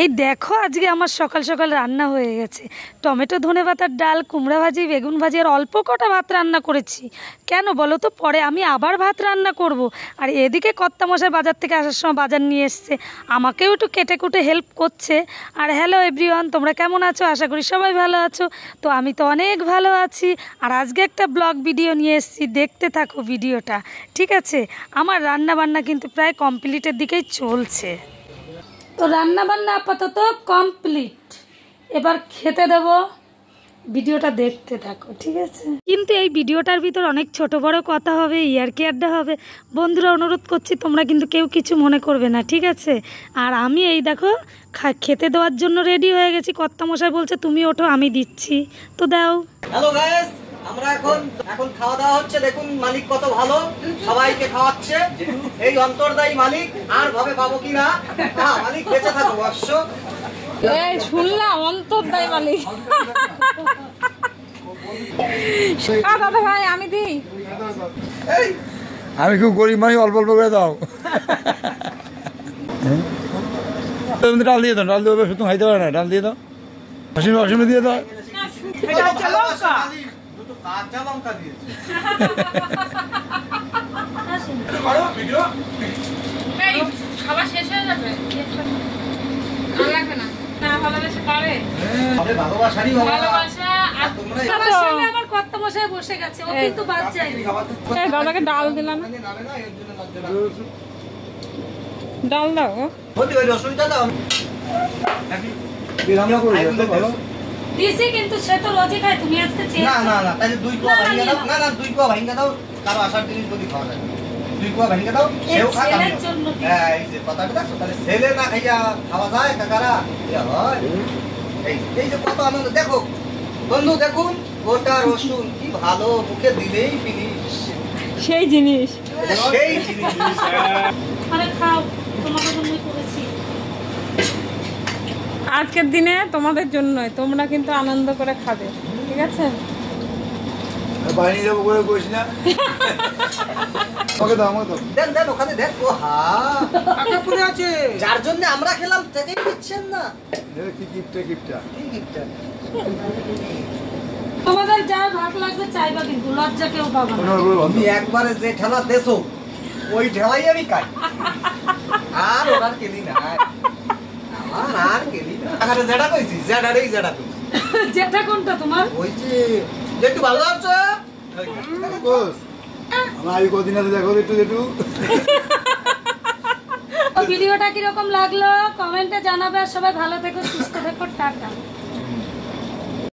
এই দেখো আজকে আমার সকাল সকাল রান্না হয়ে গেছে। টমেটো ধনেপাতার ডাল, কুমড়া ভাজি, বেগুন ভাজি আর অল্প কটা ভাত রান্না করেছি। কেন বলো তো, পরে আমি আবার ভাত রান্না করব। আর এদিকে কর্তামশাই বাজার থেকে আসার সময় বাজার নিয়ে এসছে, আমাকেও একটু কেটে কুটে হেল্প করছে। আর হ্যালো এভরিওয়ান, তোমরা কেমন আছো? আশা করি সবাই ভালো আছো। তো আমি তো অনেক ভালো আছি। আর আজকে একটা ব্লগ ভিডিও নিয়ে এসেছি, দেখতে থাকো ভিডিওটা, ঠিক আছে? আমার রান্না বান্না কিন্তু প্রায় কমপ্লিটের দিকেই চলছে। তো রান্না বান্না আপাতত কমপ্লিট, এবার খেতে দেব। ভিডিওটা দেখতে থাকো, ঠিক আছে? কিন্তু এই ভিডিওটার ভিতর অনেক ছোট বড় কথা হবে, ইয়ার্কি আড্ডা হবে। বন্ধুরা, অনুরোধ করছি তোমরা কিন্তু কেউ কিছু মনে করবে না, ঠিক আছে? আর আমি এই দেখো খেতে দেওয়ার জন্য রেডি হয়ে গেছি। কর্তামশাই বলছে তুমি ওঠো, আমি দিচ্ছি, তো দাও। হ্যালো গাইস, আমরা এখন খাওয়া দাওয়া হচ্ছে। দেখুন মালিক কত ভালো, সবাইকে খাওয়াচ্ছে। এই অন্তর্দায়ী মালিক, আর ভাবে পাবো কিনা। মালিক বেঁচে থাকো অবশ্য। এই শুনলাম অন্তর্দায়ী মালিক। দাদা ভাই আমি দিই। আমি খুব গরিব মানুষ, অল্প অল্প করে দাও। ডাল দিয়ে দাও, ডাল দেবে, শুধু খাইতে পারে না, ডাল দিয়ে দাও। অসীমে দিয়ে দাও। কাঁচা লঙ্কা দিয়েছে। খাবার শেষ হয়ে যাবে, লাগবে না। দাদাকে ডাল দিলাম, ডাল দাও। কিন্তু সে তো রোজই খায়, তুমি আজকে না না না, তাহলে 2 কোয়া ভাঙিয়ে দাও। না না, 2 কোয়া ভাঙিয়ে দাও, কারো আসার জিনিস যদি খাওয়া যায়। 2 কোয়া ভাঙিয়ে দাও, সেও খায়। হ্যাঁ, এই যে কথাটা দেখো, তাহলে ছেলে না খাইয়া খাওয়া যায় কাকারা? হয় এই যে কত আনন্দ। দেখো বন্ধু, দেখুন গোটা রসুন কি ভালো, মুখে দিলেই ফিনিশ। সেই জিনিস, সেই জিনিস। আরে খাও, তোমাদের জন্যই করেছি। আজকের দিনে তোমাদের জন্যই, তোমরা কিন্তু আনন্দ করে খাবে, ঠিক আছে? বাইরে যাবো করে বসি না। ওকে দাও, আমাকে দাও। দেন দেন, ওখানে দেখ। ও হা, টাকা পড়ে আছে। যার জন্য আমরা খেলাম তাকেই দিচ্ছেন না। কি গিফটটা? কি গিফটটা? তোমাদের যা ভাগ লাগবে চাইবা, কিন্তু লজ্জা কেউ পাবে না। তুমি একবারে যে ঠেলা দেছো, ওই ঠেলাই আমি খাই। আর ওনার কেলি না, আমার আর কেলি না। আরে যেটা কইছি, যেটারই যেটা কইছি। যেটা কোনটা তোমার? ওই যে একটু ভালো আছো? আমার এই কদিন আছে, দেখো একটু। ভিডিওটা কিরকম লাগলো কমেন্টে জানাবে। আর সবাই ভালো থেকো, সুস্থ থেকো, টাটা।